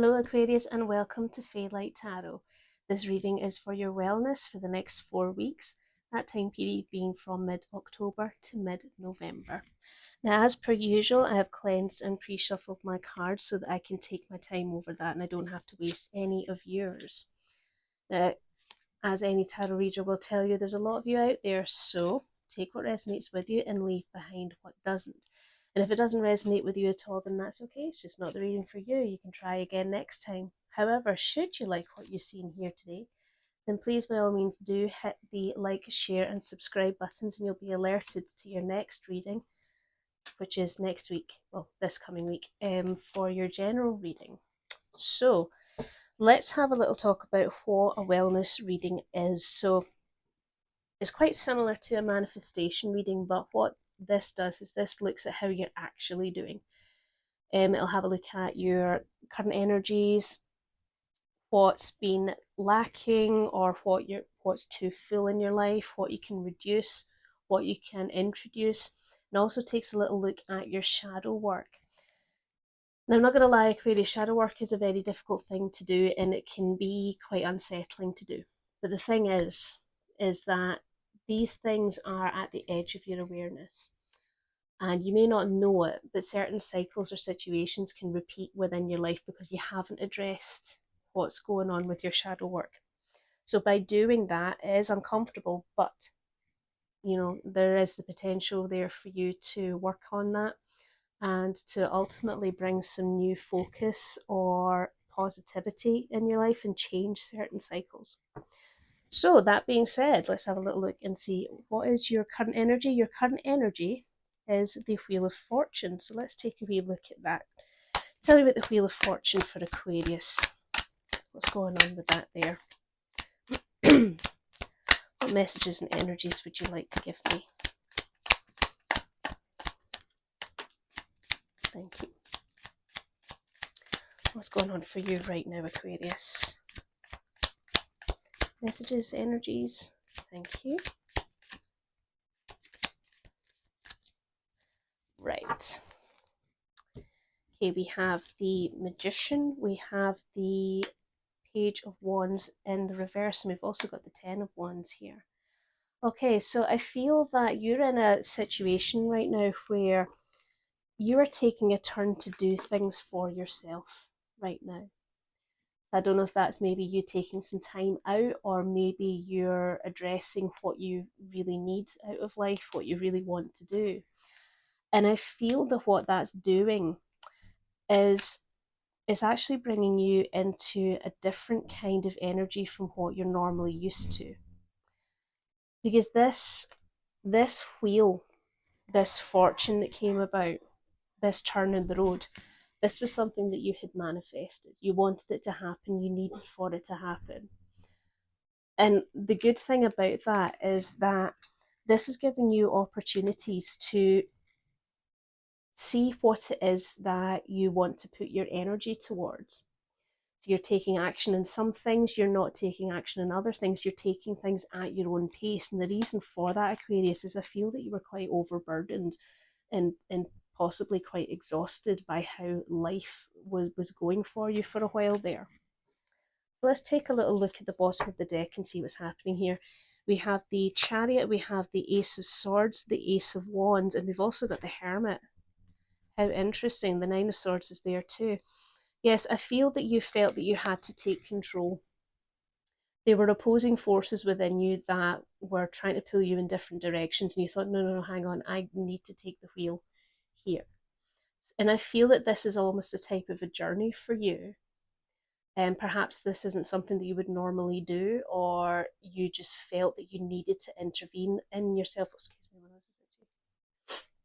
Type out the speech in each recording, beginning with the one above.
Hello Aquarius and welcome to Faylight Tarot. This reading is for your wellness for the next 4 weeks, that time period being from mid-October to mid-November. Now as per usual, I have cleansed and pre-shuffled my cards so that I can take my time over that and I don't have to waste any of yours. Now, as any tarot reader will tell you, there's a lot of you out there, so take what resonates with you and leave behind what doesn't. And if it doesn't resonate with you at all, then that's okay. It's just not the reading for you. You can try again next time. However, should you like what you see in here today, then please by all means do hit the like, share and subscribe buttons and you'll be alerted to your next reading, which is next week, well, this coming week, for your general reading. So let's have a little talk about what a wellness reading is. So it's quite similar to a manifestation reading, but what this does is this looks at how you're actually doing. It'll have a look at your current energies, what's been lacking, or what's too full in your life, what you can reduce, what you can introduce, and also takes a little look at your shadow work. Now, I'm not going to lie, Aquarius, shadow work is a very difficult thing to do, and it can be quite unsettling to do. But the thing is that these things are at the edge of your awareness. And you may not know it, but certain cycles or situations can repeat within your life because you haven't addressed what's going on with your shadow work. So by doing that, it is uncomfortable, but there is the potential there for you to work on that and to ultimately bring some new focus or positivity in your life and change certain cycles. So that being said, let's have a little look and see what is your current energy. Your current energy is the Wheel of Fortune. So let's take a wee look at that. Tell me about the Wheel of Fortune for Aquarius. What's going on with that there? What messages and energies would you like to give me? Thank you. What's going on for you right now, Aquarius? Messages, energies. Thank you. Right. Okay, we have the Magician. We have the Page of Wands in the reverse, and we've also got the Ten of Wands here. Okay, so I feel that you're in a situation right now where you are taking a turn to do things for yourself right now. I don't know if that's maybe you taking some time out, or maybe you're addressing what you really need out of life, what you really want to do. And I feel that what that's doing is it's actually bringing you into a different kind of energy from what you're normally used to. Because this wheel, this fortune that came about, this turn in the road, this was something that you had manifested. You wanted it to happen, you needed for it to happen. And the good thing about that is that this is giving you opportunities to see what it is that you want to put your energy towards. So you're taking action in some things, you're not taking action in other things, you're taking things at your own pace. And the reason for that, Aquarius, is I feel that you were quite overburdened and possibly quite exhausted by how life was going for you for a while there. So let's take a little look at the bottom of the deck and see what's happening here. We have the Chariot, we have the Ace of Swords, the Ace of Wands, and we've also got the Hermit. How interesting. The Nine of Swords is there too. Yes, I feel that you felt that you had to take control. There were opposing forces within you that were trying to pull you in different directions, and you thought, no, hang on, I need to take the wheel here. And I feel that this is almost a type of a journey for you. And perhaps this isn't something that you would normally do, or you just felt that you needed to intervene in yourself. Excuse me,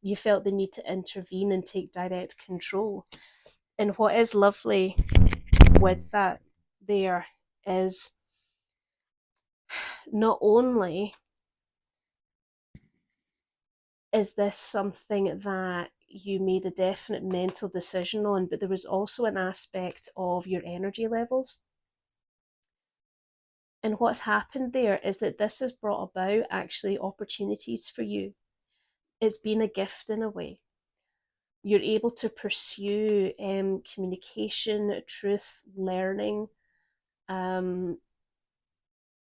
you felt the need to intervene and take direct control. And what is lovely with that there is not only is this something that you made a definite mental decision on, but there was also an aspect of your energy levels. And what's happened there is that this has brought about actually opportunities for you. It's been a gift in a way. You're able to pursue communication, truth, learning, and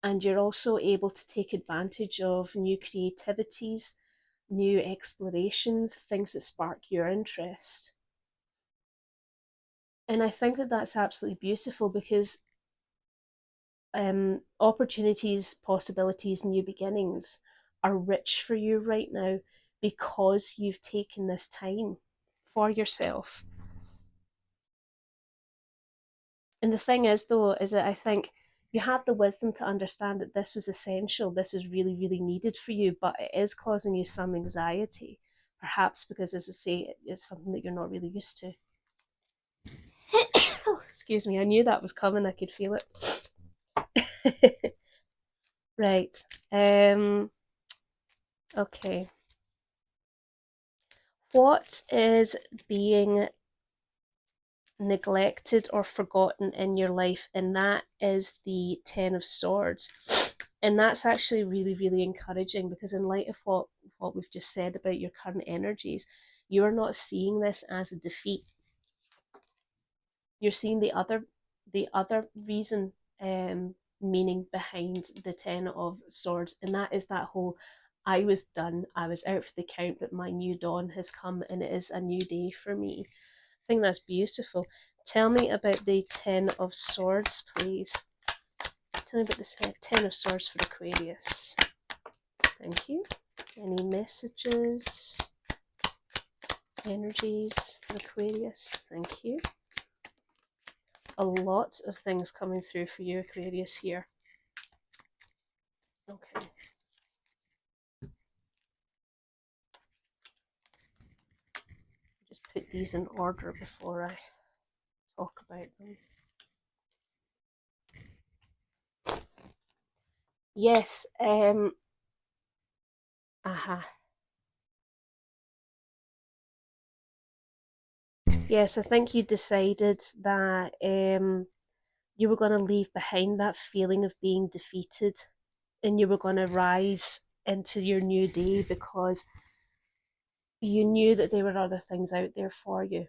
you're also able to take advantage of new creativities, new explorations, things that spark your interest. And I think that that's absolutely beautiful because opportunities, possibilities, new beginnings are rich for you right now because you've taken this time for yourself. And the thing is, though, is that I think you have the wisdom to understand that this was essential, this is really, really needed for you, but it is causing you some anxiety, perhaps because, as I say, it's something that you're not really used to. Oh, excuse me, I knew that was coming, I could feel it. Right. Okay. What is being neglected or forgotten in your life? And that is the Ten of Swords. And that's actually really, really encouraging because in light of what we've just said about your current energies, you are not seeing this as a defeat. You're seeing the other reason, meaning behind the Ten of Swords, and that is that whole I was done, I was out for the count, but my new dawn has come and it is a new day for me. I think that's beautiful. Tell me about the Ten of Swords, please. Tell me about the Ten of Swords for Aquarius. Thank you. Any messages, energies for Aquarius? Thank you. A lot of things coming through for you, Aquarius, here. Okay. Just put these in order before I talk about them. Yes, Yes, I think you decided that you were going to leave behind that feeling of being defeated and you were going to rise into your new day because you knew that there were other things out there for you.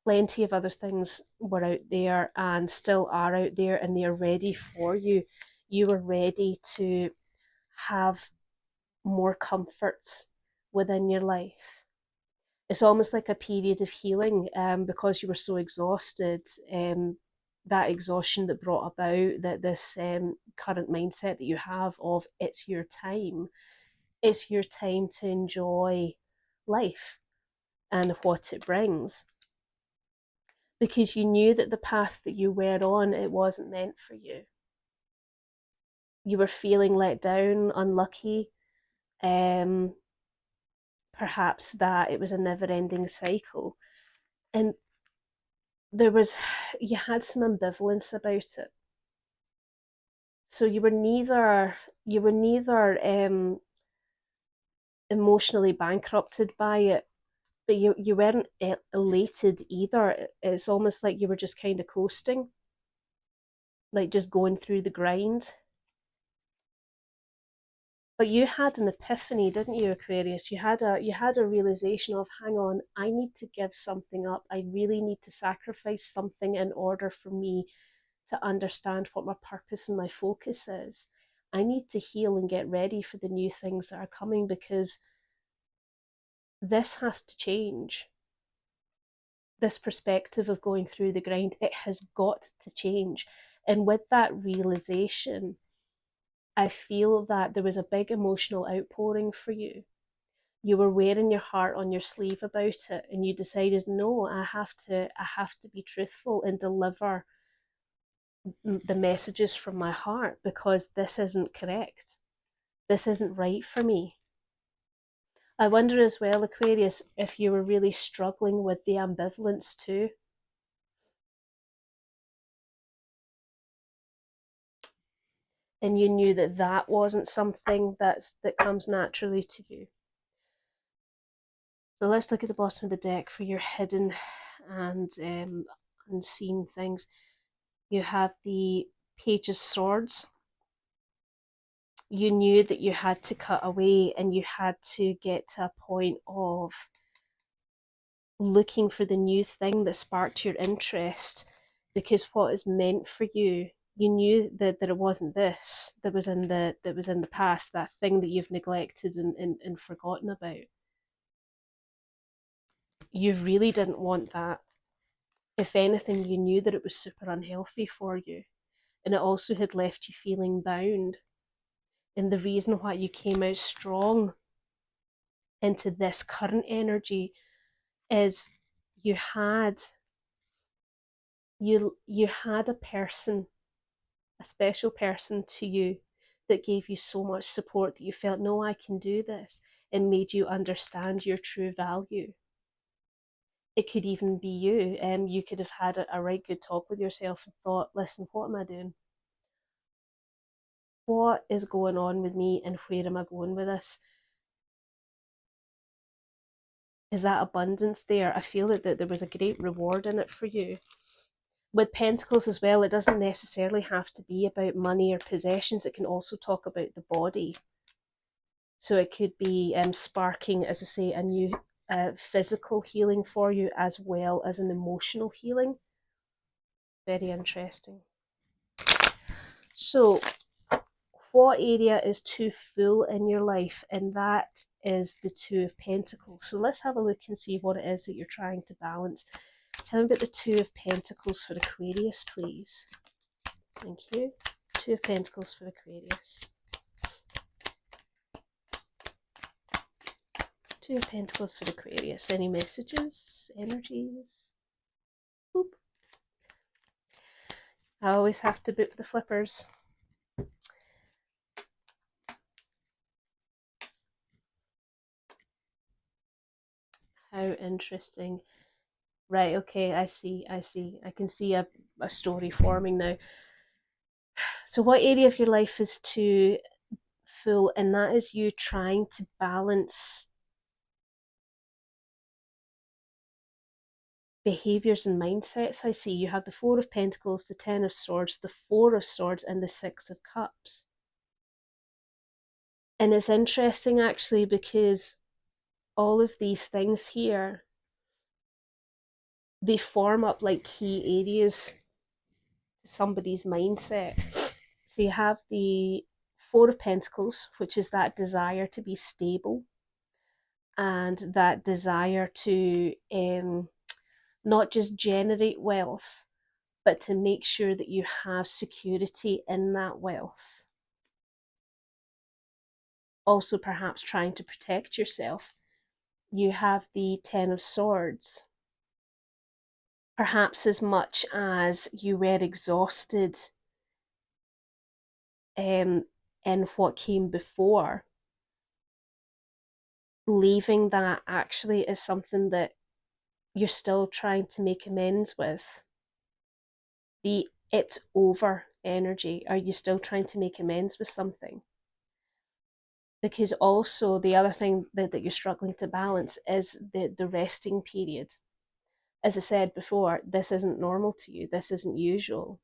Plenty of other things were out there and still are out there, and they are ready for you. You are ready to have more comforts within your life. It's almost like a period of healing, because you were so exhausted. That exhaustion that brought about that this current mindset that you have of it's your time. It's your time to enjoy life and what it brings, because you knew that the path that you were on, it wasn't meant for you. You were feeling let down, unlucky, um, perhaps that it was a never-ending cycle, and you had some ambivalence about it. So you were neither emotionally bankrupted by it, but you weren't elated either. It's almost like you were just kind of coasting, like just going through the grind. But you had an epiphany, didn't you, Aquarius? You had a realization of, hang on, I need to give something up. I really need to sacrifice something in order for me to understand what my purpose and my focus is. I need to heal and get ready for the new things that are coming because this has to change. This perspective of going through the grind, it has got to change. And with that realization, I feel that there was a big emotional outpouring for you. You were wearing your heart on your sleeve about it, and you decided, no, I have to be truthful and deliver the messages from my heart because this isn't correct. This isn't right for me. I wonder as well, Aquarius, if you were really struggling with the ambivalence too. And you knew that that wasn't something that comes naturally to you. So let's look at the bottom of the deck for your hidden and unseen things. You have the Page of Swords. You knew that you had to cut away and you had to get to a point of looking for the new thing that sparked your interest, because what is meant for you, you knew that it wasn't this that was in the past, that thing that you've neglected and forgotten about. You really didn't want that. If anything, you knew that it was super unhealthy for you, and it also had left you feeling bound. And the reason why you came out strong into this current energy is you had you had a person, a special person to you, that gave you so much support that you felt, no, I can do this, and made you understand your true value. It could even be you. You could have had a right good talk with yourself and thought, listen, what am I doing? What is going on with me, and where am I going with this? Is that abundance there? I feel that there was a great reward in it for you. With pentacles as well, it doesn't necessarily have to be about money or possessions. It can also talk about the body. So it could be sparking, as I say, a new physical healing for you, as well as an emotional healing. Very interesting. So what area is too full in your life? And that is the Two of Pentacles. So let's have a look and see what it is that you're trying to balance. Tell me about the Two of Pentacles for Aquarius, please. Thank you. Two of Pentacles for Aquarius. Two of Pentacles for Aquarius. Any messages? Energies? Boop. I always have to boop the flippers. How interesting. Right, okay, I see. I can see a story forming now. So what area of your life is too full? And that is you trying to balance behaviors and mindsets. I see you have the Four of Pentacles, the Ten of Swords, the Four of Swords, and the Six of Cups. And it's interesting actually, because all of these things here, they form up like key areas to somebody's mindset. So you have the Four of Pentacles, which is that desire to be stable, and that desire to not just generate wealth, but to make sure that you have security in that wealth. Also, perhaps trying to protect yourself. You have the Ten of Swords. Perhaps as much as you were exhausted in what came before, leaving that actually is something that you're still trying to make amends with. The it's over energy. Are you still trying to make amends with something? Because also the other thing that you're struggling to balance is the resting period. As I said before, this isn't normal to you. This isn't usual.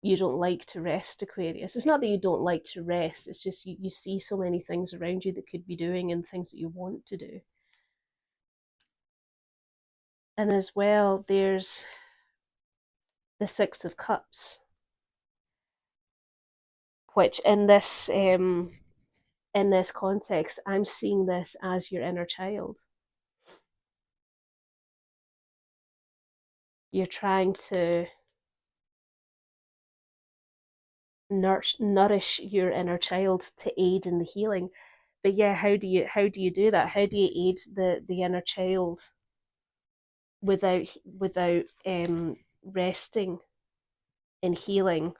You don't like to rest, Aquarius. It's not that you don't like to rest. It's just you see so many things around you that could be doing, and things that you want to do. And as well, there's the Six of Cups, which in this context, I'm seeing this as your inner child. You're trying to nourish your inner child to aid in the healing. But yeah, how do you do that? How do you aid the inner child without resting and healing,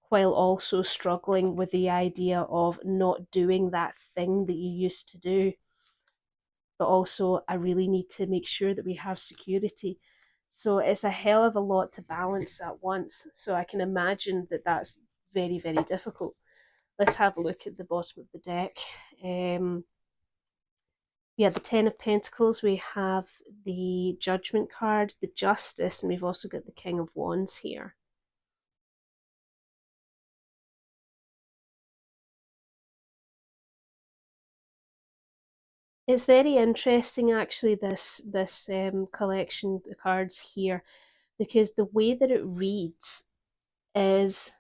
while also struggling with the idea of not doing that thing that you used to do? But also, I really need to make sure that we have security. So it's a hell of a lot to balance at once. So I can imagine that that's very, very difficult. Let's have a look at the bottom of the deck. Yeah, the Ten of Pentacles, we have the Judgment card, the Justice, and we've also got the King of Wands here. It's very interesting, actually, this collection of cards here, because the way that it reads is,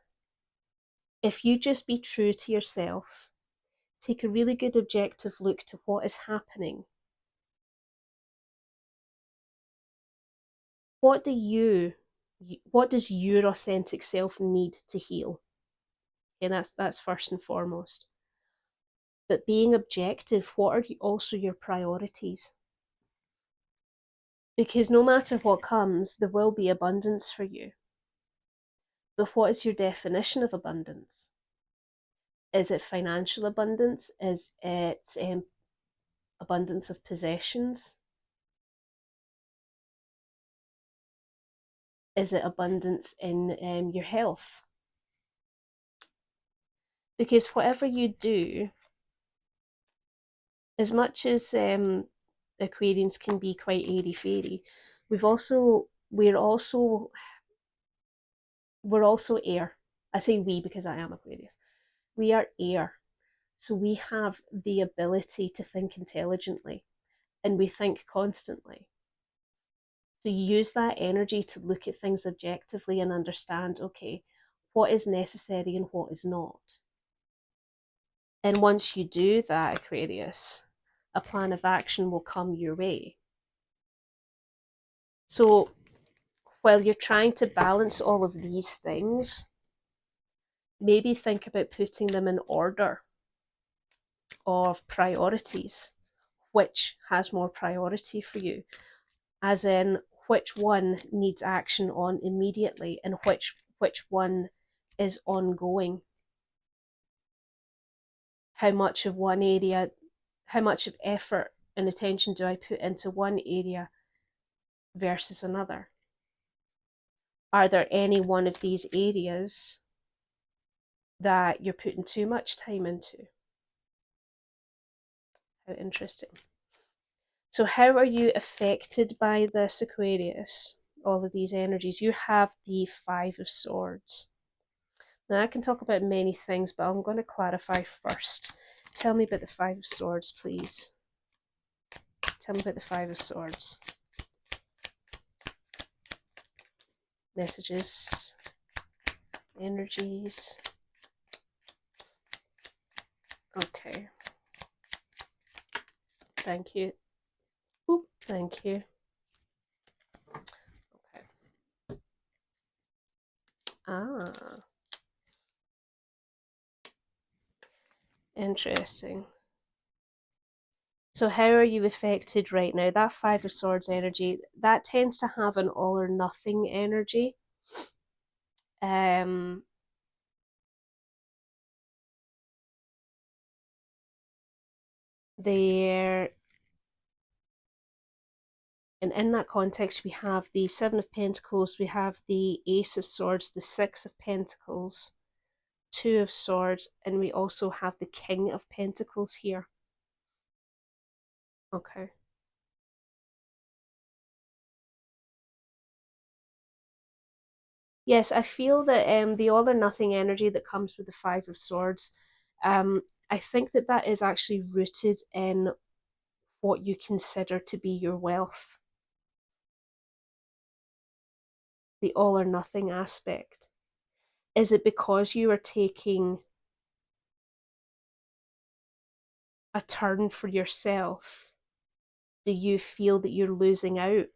if you just be true to yourself, take a really good objective look to what is happening. What does your authentic self need to heal? And that's first and foremost. But being objective, what are also your priorities? Because no matter what comes, there will be abundance for you. But what is your definition of abundance? Is it financial abundance? Is it abundance of possessions? Is it abundance in your health? Because whatever you do, as much as Aquarians can be quite airy fairy, we're also air. I say we because I am Aquarius. We are air. So we have the ability to think intelligently, and we think constantly. So you use that energy to look at things objectively and understand, okay, what is necessary and what is not. And once you do that, Aquarius, a plan of action will come your way. So while you're trying to balance all of these things, maybe think about putting them in order of priorities. Which has more priority for you? As in, which one needs action on immediately and which one is ongoing? How much of one area, how much of effort and attention do I put into one area versus another? Are there any one of these areas that you're putting too much time into? How interesting. So how are you affected by this, Aquarius? All of these energies. You have the Five of Swords. Now I can talk about many things, but I'm going to clarify first. Tell me about the Five of Swords, please. Tell me about the Five of Swords. Messages, energies. Okay. Thank you. Oop, thank you. Okay. Ah. Interesting. So how are you affected right now? That Five of Swords energy, that tends to have an all or nothing energy. Um, there, and in that context, we have the Seven of Pentacles, we have the Ace of Swords, the Six of Pentacles, Two of Swords, and we also have the King of Pentacles here. Okay. Yes, I feel that the all or nothing energy that comes with the Five of Swords, I think that that is actually rooted in what you consider to be your wealth, the all or nothing aspect. Is it because you are taking a turn for yourself? Do you feel that you're losing out?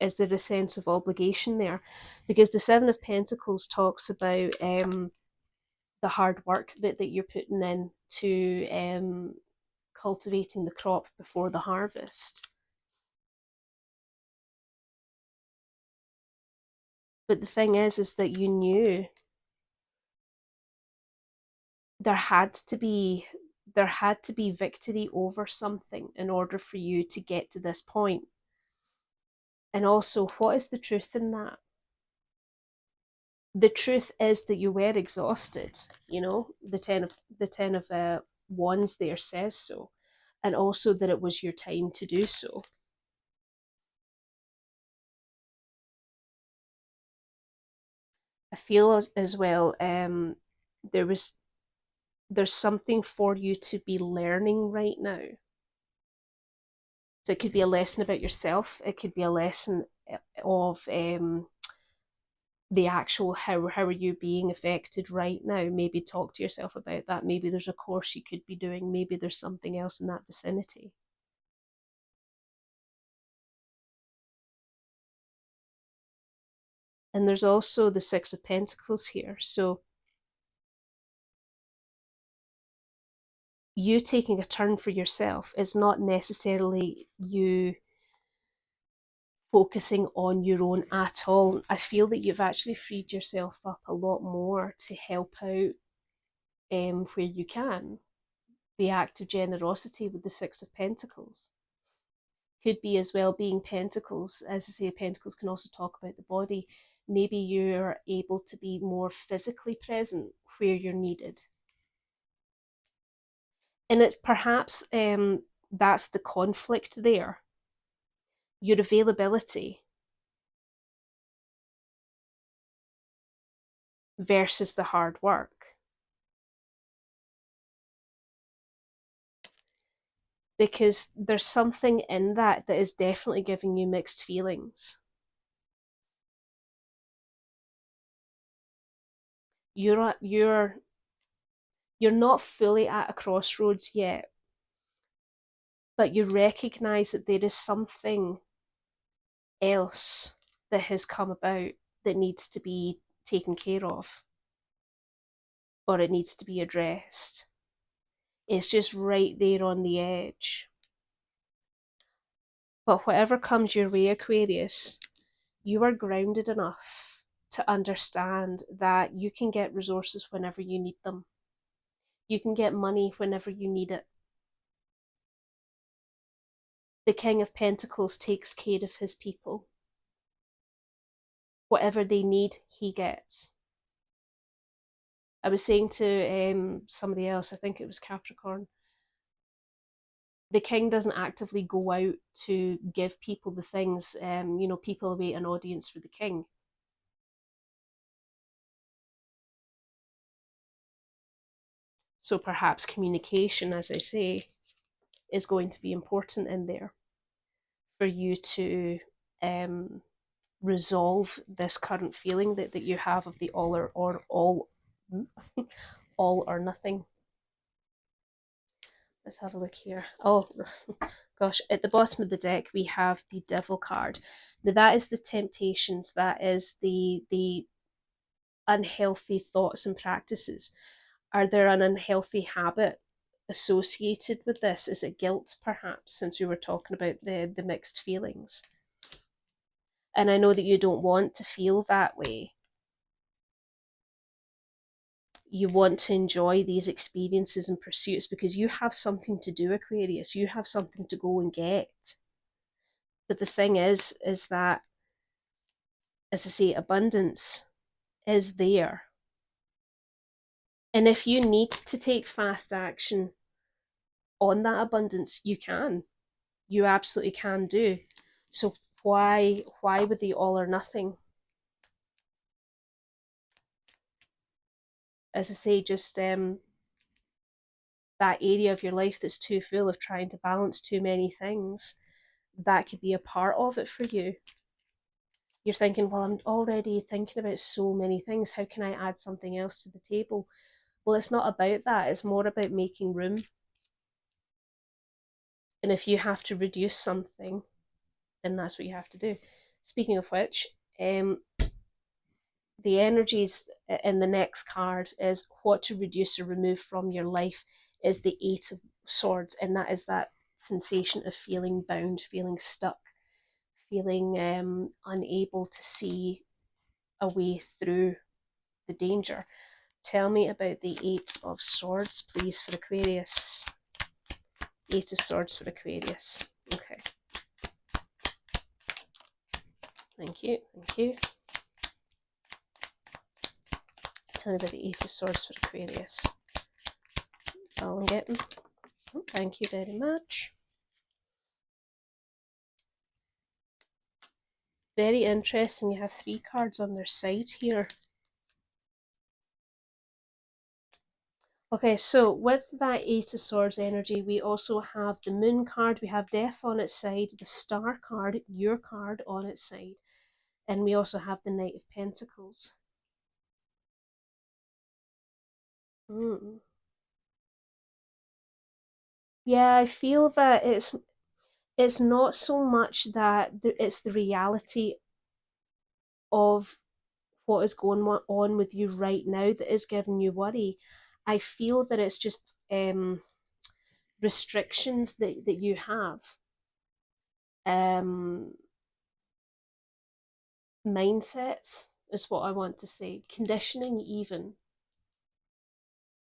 Is there a sense of obligation there? Because the Seven of Pentacles talks about the hard work that you're putting in to cultivating the crop before the harvest. But the thing is that you knew there had to be victory over something in order for you to get to this point. And also, what is the truth in that? The truth is that you were exhausted. You know, the ten of wands there says so, and also that it was your time to do so. I feel as well there was there's something for you to be learning right now. So it could be a lesson about yourself. It could be a lesson of the actual how are you being affected right now. Maybe talk to yourself about that. Maybe there's a course you could be doing. Maybe there's something else in that vicinity. And there's also the Six of Pentacles here. So you taking a turn for yourself is not necessarily you focusing on your own at all. I feel that you've actually freed yourself up a lot more to help out where you can. The act of generosity with the Six of Pentacles could be as well being Pentacles. As I say, Pentacles can also talk about the body. Maybe you're able to be more physically present where you're needed. And it's perhaps that's the conflict there. Your availability versus the hard work. Because there's something in that is definitely giving you mixed feelings. You're not fully at a crossroads yet, but you recognize that there is something else that has come about that needs to be taken care of, or it needs to be addressed. It's just right there on the edge. But whatever comes your way, Aquarius, you are grounded enough to understand that you can get resources whenever you need them. You can get money whenever you need it. The King of Pentacles takes care of his people. Whatever they need, he gets. I was saying to somebody else, I think it was Capricorn, the king doesn't actively go out to give people the things. People await an audience for the king. So perhaps communication, as I say, is going to be important in there for you to resolve this current feeling that you have of the all or all all or nothing. Let's have a look here. Oh gosh, at the bottom of the deck we have the Devil card. Now that is the temptations, that is the unhealthy thoughts and practices. Are there an unhealthy habit associated with this? Is it guilt, perhaps, since we were talking about the mixed feelings? And I know that you don't want to feel that way. You want to enjoy these experiences and pursuits because you have something to do, Aquarius. You have something to go and get. But the thing is that, as I say, abundance is there. And if you need to take fast action on that abundance, you can. You absolutely can do. So why would the all or nothing? As I say, just that area of your life that's too full of trying to balance too many things, that could be a part of it for you. You're thinking, well, I'm already thinking about so many things. How can I add something else to the table? Well, it's not about that. It's more about making room. And if you have to reduce something, then that's what you have to do. Speaking of which, the energies in the next card is what to reduce or remove from your life is the Eight of Swords, and that is that sensation of feeling bound, feeling stuck, feeling unable to see a way through the danger. Tell me about the Eight of Swords, please, for Aquarius. Eight of Swords for Aquarius. Okay. Thank you. Thank you. Tell me about the Eight of Swords for Aquarius. That's all I'm getting. Oh, thank you very much. Very interesting. You have 3 cards on their side here. Okay, so with that Eight of Swords energy, we also have the Moon card, we have Death on its side, the Star card, your card on its side, and we also have the Knight of Pentacles. Mm. Yeah, I feel that it's not so much that it's the reality of what is going on with you right now that is giving you worry. I feel that it's just restrictions that you have, um, mindsets is what I want to say, conditioning even.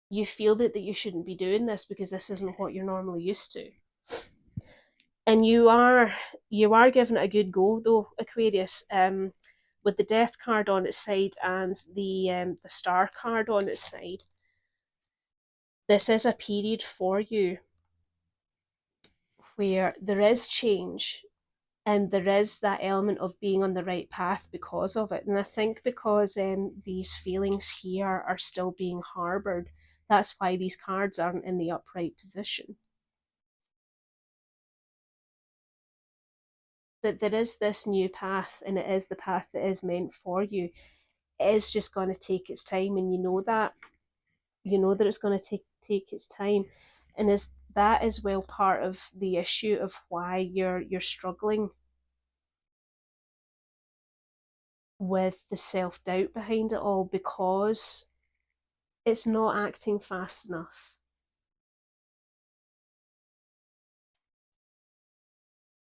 You feel that you shouldn't be doing this because this isn't what you're normally used to. And you are giving it a good go though, Aquarius. With the Death card on its side and the Star card on its side, this is a period for you where there is change and there is that element of being on the right path because of it. And I think because these feelings here are still being harbored, that's why these cards aren't in the upright position. But there is this new path, and it is the path that is meant for you. It is just going to take its time, and you know that. You know that it's going to take its time, and is that as well part of the issue of why you're struggling with the self-doubt behind it all, because it's not acting fast enough,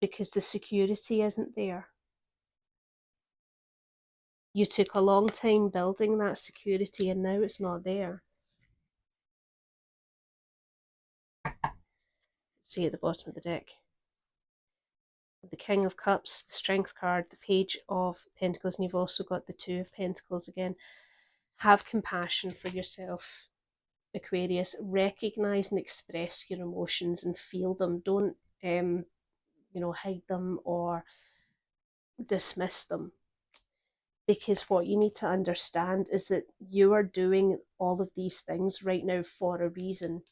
because the security isn't there. You took a long time building that security and now it's not there. See at the bottom of the deck, the King of Cups, the Strength card, the Page of Pentacles, and you've also got the Two of Pentacles again. Have compassion for yourself, Aquarius. Recognize and express your emotions and feel them. Don't hide them or dismiss them, because what you need to understand is that you are doing all of these things right now for a reason,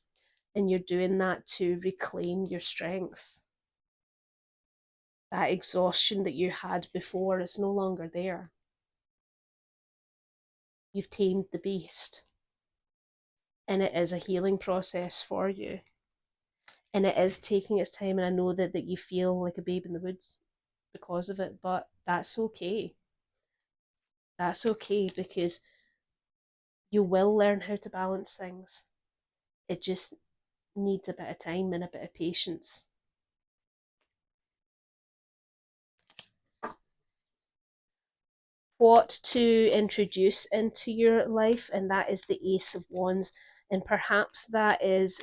and you're doing that to reclaim your strength. That exhaustion that you had before is no longer there. You've tamed the beast, and it is a healing process for you, and it is taking its time, and I know that you feel like a babe in the woods because of it, but that's okay. That's okay, because you will learn how to balance things. It just needs a bit of time and a bit of patience. What to introduce into your life, and that is the Ace of Wands, and perhaps that is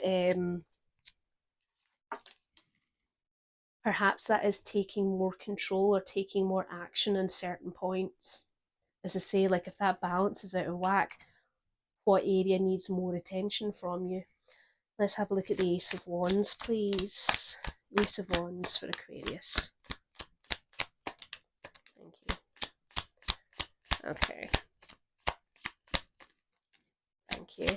taking more control or taking more action on certain points. As I say, like if that balance is out of whack, what area needs more attention from you? Let's have a look at the Ace of Wands, please. Ace of Wands for Aquarius. Thank you. Okay. Thank you.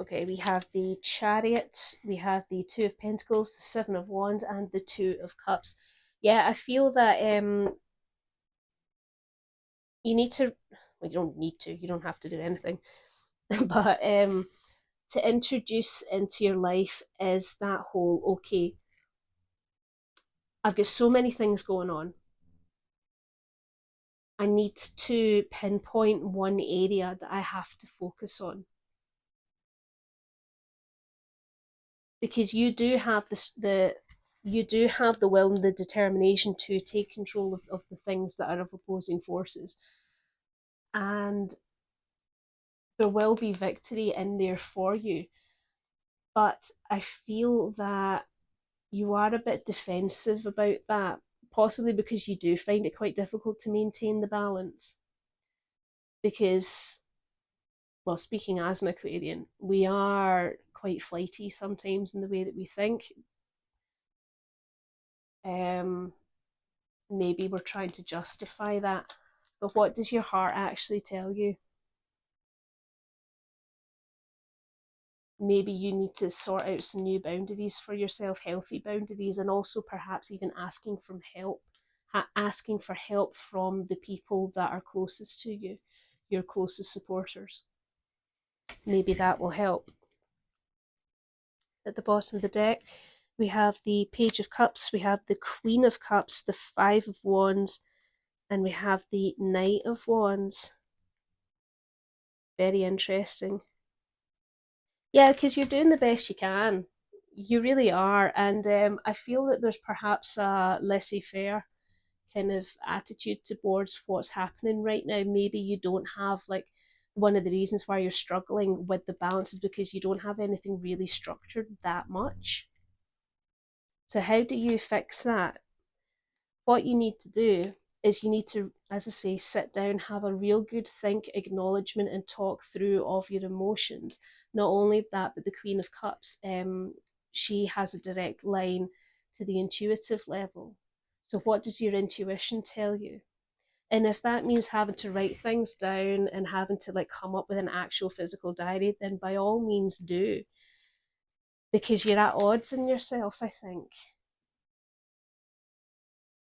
Okay, we have the Chariot, we have the Two of Pentacles, the Seven of Wands, and the Two of Cups. Yeah, I feel that you need to, well, you don't need to, you don't have to do anything, but to introduce into your life is that whole, okay, I've got so many things going on. I need to pinpoint one area that I have to focus on, because you do have the will and the determination to take control of the things that are of opposing forces, and there will be victory in there for you. But I feel that you are a bit defensive about that, possibly because you do find it quite difficult to maintain the balance. Because, well, speaking as an Aquarian, we are quite flighty sometimes in the way that we think. Maybe we're trying to justify that. But what does your heart actually tell you? Maybe you need to sort out some new boundaries for yourself, healthy boundaries, and also perhaps even asking for help from the people that are closest to you, your closest supporters. Maybe that will help. At the bottom of the deck, we have the Page of Cups, we have the Queen of Cups, the Five of Wands, and we have the Knight of Wands. Very interesting. Yeah, because you're doing the best you can. You really are. And I feel that there's perhaps a laissez faire kind of attitude towards what's happening right now. Maybe you don't have, like, one of the reasons why you're struggling with the balance is because you don't have anything really structured that much. So, how do you fix that? What you need to do is you need to, as I say, sit down, have a real good think, acknowledgement, and talk through of your emotions. Not only that, but the Queen of Cups, she has a direct line to the intuitive level. So, what does your intuition tell you? And if that means having to write things down and having to, like, come up with an actual physical diary, then by all means do, because you're at odds in yourself, I think.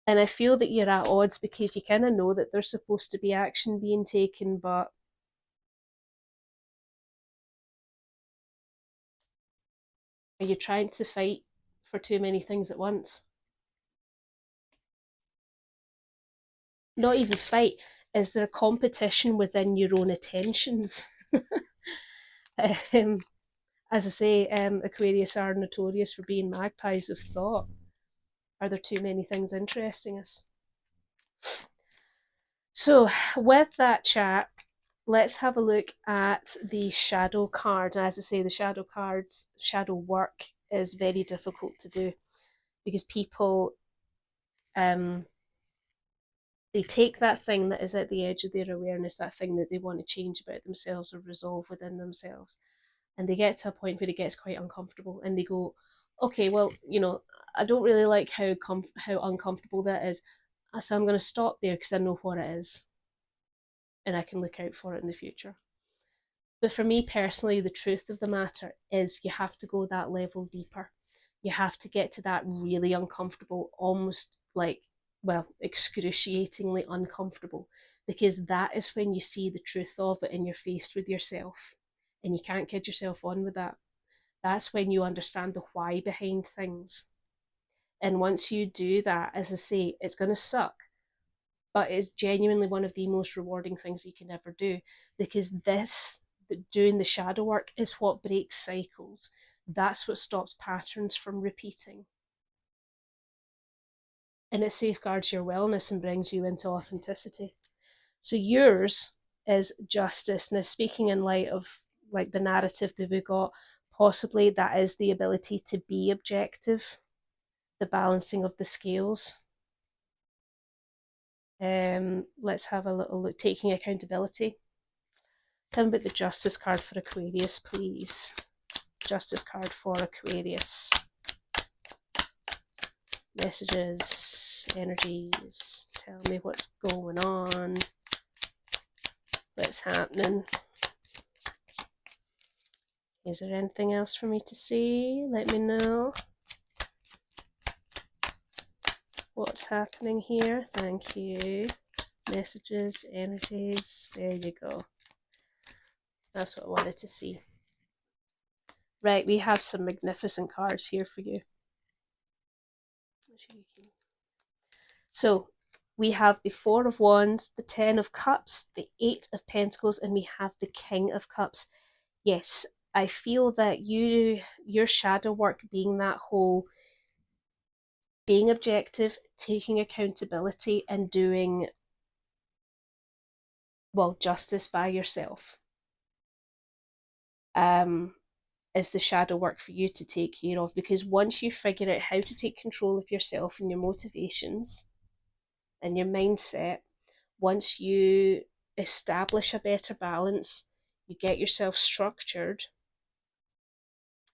And I feel that you're at odds because you kind of know that there's supposed to be action being taken, but are you trying to fight for too many things at once? Not even fight. Is there a competition within your own attentions? um, as I say, Aquarius are notorious for being magpies of thought. Are there too many things interesting us? So, with that chat, let's have a look at the shadow card. As I say, the shadow work is very difficult to do because people, um, they take that thing that is at the edge of their awareness, that thing that they want to change about themselves or resolve within themselves, and they get to a point where it gets quite uncomfortable, and they go, "Okay, well, I don't really like how uncomfortable that is, so I'm going to stop there because I know what it is, and I can look out for it in the future." But for me personally, the truth of the matter is you have to go that level deeper. You have to get to that really uncomfortable, almost like, well, excruciatingly uncomfortable, because that is when you see the truth of it and you're faced with yourself. And you can't kid yourself on with that. That's when you understand the why behind things. And once you do that, as I say, it's going to suck, but it's genuinely one of the most rewarding things you can ever do, because doing the shadow work is what breaks cycles. That's what stops patterns from repeating, and it safeguards your wellness and brings you into authenticity. So yours is justice. Now, speaking in light of, like, the narrative that we got, possibly that is the ability to be objective, the balancing of the scales. Let's have a little look. Taking accountability. Tell me about the Justice card for Aquarius, please. Justice card for Aquarius. Messages, energies. Tell me what's going on. What's happening. Is there anything else for me to see? Let me know. What's happening here? Thank you. Messages, energies. There you go. That's what I wanted to see. Right, we have some magnificent cards here for you. So we have the Four of Wands, the Ten of Cups, the Eight of Pentacles, and we have the King of Cups. Yes, I feel that your shadow work being that whole being objective, taking accountability, and doing, well, justice by yourself, is the shadow work for you to take care of. Because once you figure out how to take control of yourself and your motivations and your mindset, once you establish a better balance, you get yourself structured,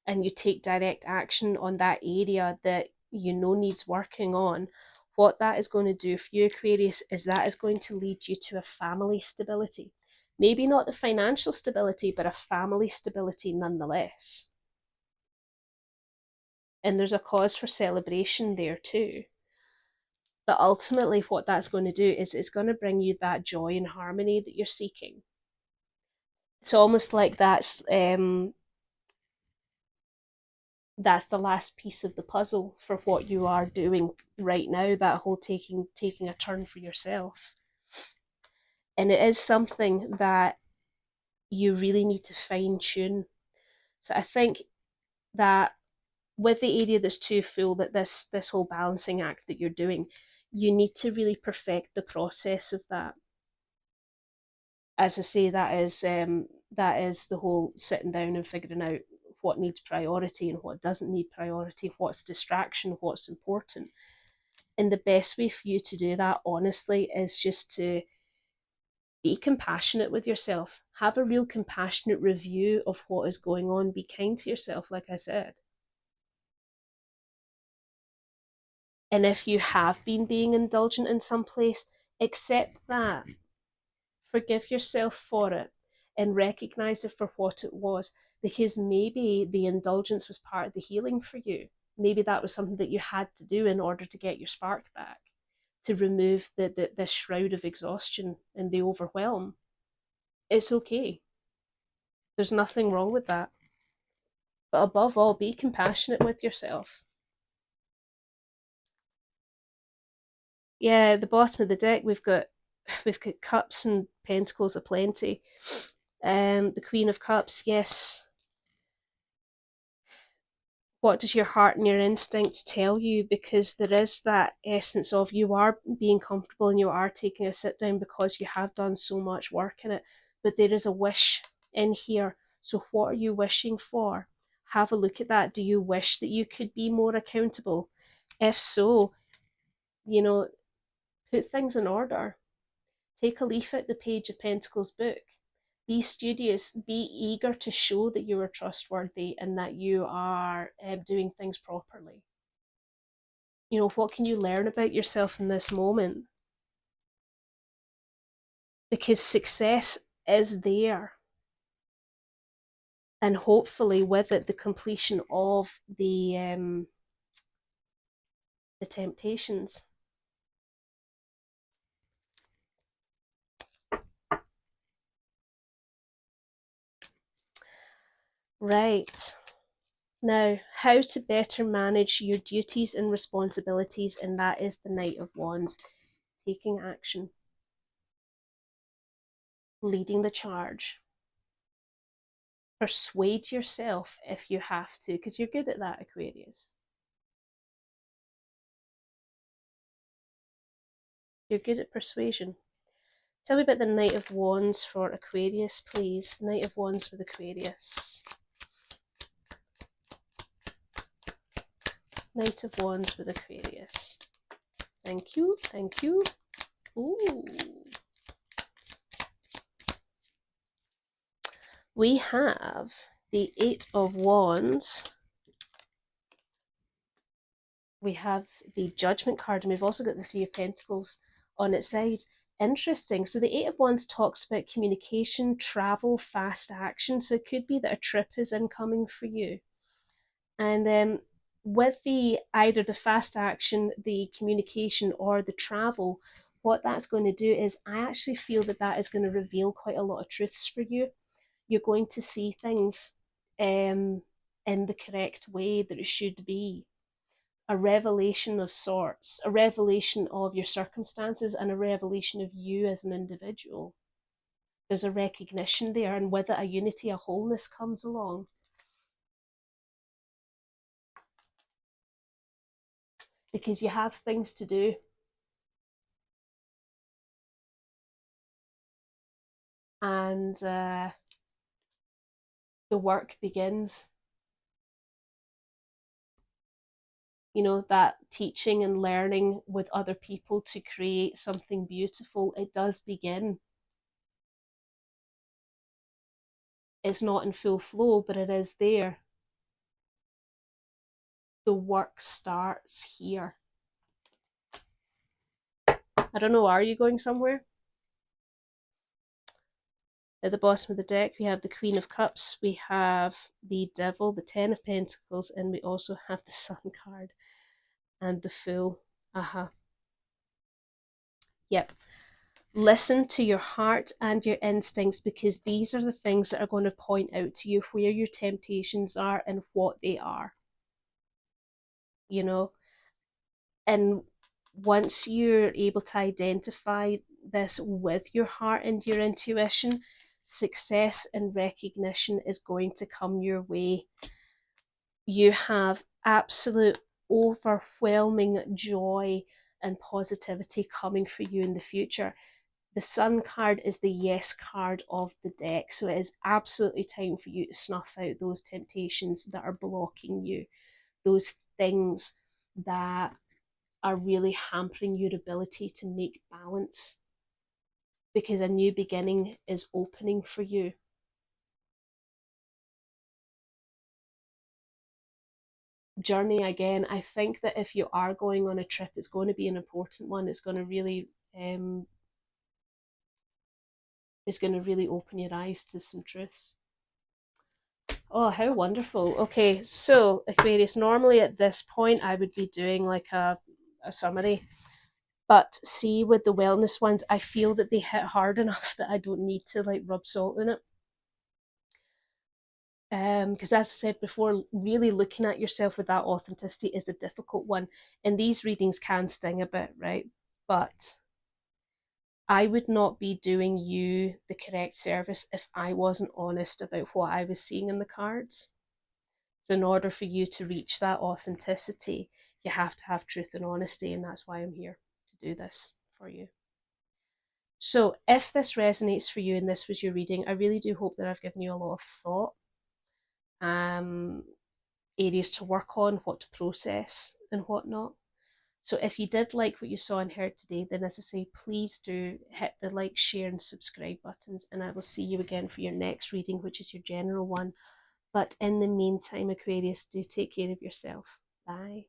and you take direct action on that area that you know needs working on, what that is going to do for you, Aquarius, is that is going to lead you to a family stability. Maybe not the financial stability, but a family stability nonetheless. And there's a cause for celebration there too. But ultimately, what that's going to do is it's going to bring you that joy and harmony that you're seeking. It's almost like that's the last piece of the puzzle for what you are doing right now, that whole taking a turn for yourself. And it is something that you really need to fine tune. So I think that with the area that's too full, that this whole balancing act that you're doing, you need to really perfect the process of that. As I say, that is the whole sitting down and figuring out what needs priority and what doesn't need priority, what's distraction, what's important. And the best way for you to do that, honestly, is just to be compassionate with yourself. Have a real compassionate review of what is going on. Be kind to yourself, like I said. And if you have been being indulgent in some place, accept that. Forgive yourself for it and recognize it for what it was, because maybe the indulgence was part of the healing for you. Maybe that was something that you had to do in order to get your spark back, to remove the shroud of exhaustion and the overwhelm. It's okay. There's nothing wrong with that. But above all, be compassionate with yourself. Yeah, at the bottom of the deck we've got cups and pentacles aplenty. The Queen of Cups, yes. What does your heart and your instincts tell you? Because there is that essence of you are being comfortable and you are taking a sit down because you have done so much work in it. But there is a wish in here. So what are you wishing for? Have a look at that. Do you wish that you could be more accountable? If so, you know, put things in order. Take a leaf out the page of Pentacles book. Be studious, be eager to show that you are trustworthy and that you are doing things properly. You know, what can you learn about yourself in this moment? Because success is there. And hopefully with it, the completion of the temptations. Right. Now, how to better manage your duties and responsibilities, and that is the Knight of Wands. Taking action, leading the charge. Persuade yourself if you have to, because you're good at that, Aquarius. You're good at persuasion. Tell me about the Knight of Wands for Aquarius, please. Knight of Wands with Aquarius. Knight of Wands with Aquarius. Thank you, thank you. Ooh. We have the Eight of Wands. We have the Judgment card, and we've also got the Three of Pentacles on its side. Interesting. So the Eight of Wands talks about communication, travel, fast action. So it could be that a trip is incoming for you. And with the either the fast action, the communication, or the travel, what that's going to do is I actually feel that that is going to reveal quite a lot of truths for you. You're going to see things in the correct way that it should be. A revelation of sorts, a revelation of your circumstances, and a revelation of you as an individual. There's a recognition there, and with it, a unity, a wholeness comes along. Because you have things to do. And the work begins. You know, that teaching and learning with other people to create something beautiful, it does begin. It's not in full flow, but it is there. the work starts here. I don't know, are you going somewhere? At the bottom of the deck, we have the Queen of Cups, we have the Devil, the Ten of Pentacles, and we also have the Sun card and the Fool. Yep. Listen to your heart and your instincts, because these are the things that are going to point out to you where your temptations are and what they are. You know, and once you're able to identify this with your heart and your intuition, success and recognition is going to come your way. You have absolute overwhelming joy and positivity coming for you in the future. The Sun card is the yes card of the deck, so it is absolutely time for you to snuff out those temptations that are blocking you, those things that are really hampering your ability to make balance, because a new beginning is opening for you. Journey again, I think that if you are going on a trip, it's going to be an important one. It's going to really open your eyes to some truths. Oh, how wonderful. Okay, so Aquarius, normally at this point I would be doing like a summary, but see, with the wellness ones, I feel that they hit hard enough that I don't need to like rub salt in it. Because as I said before, really looking at yourself with that authenticity is a difficult one, and these readings can sting a bit, right? But I would not be doing you the correct service if I wasn't honest about what I was seeing in the cards. So in order for you to reach that authenticity, you have to have truth and honesty, and that's why I'm here to do this for you. So if this resonates for you and this was your reading, I really do hope that I've given you a lot of thought, areas to work on, what to process and whatnot. So if you did like what you saw and heard today, then as I say, please do hit the like, share and subscribe buttons, and I will see you again for your next reading, which is your general one. But in the meantime, Aquarius, do take care of yourself. Bye.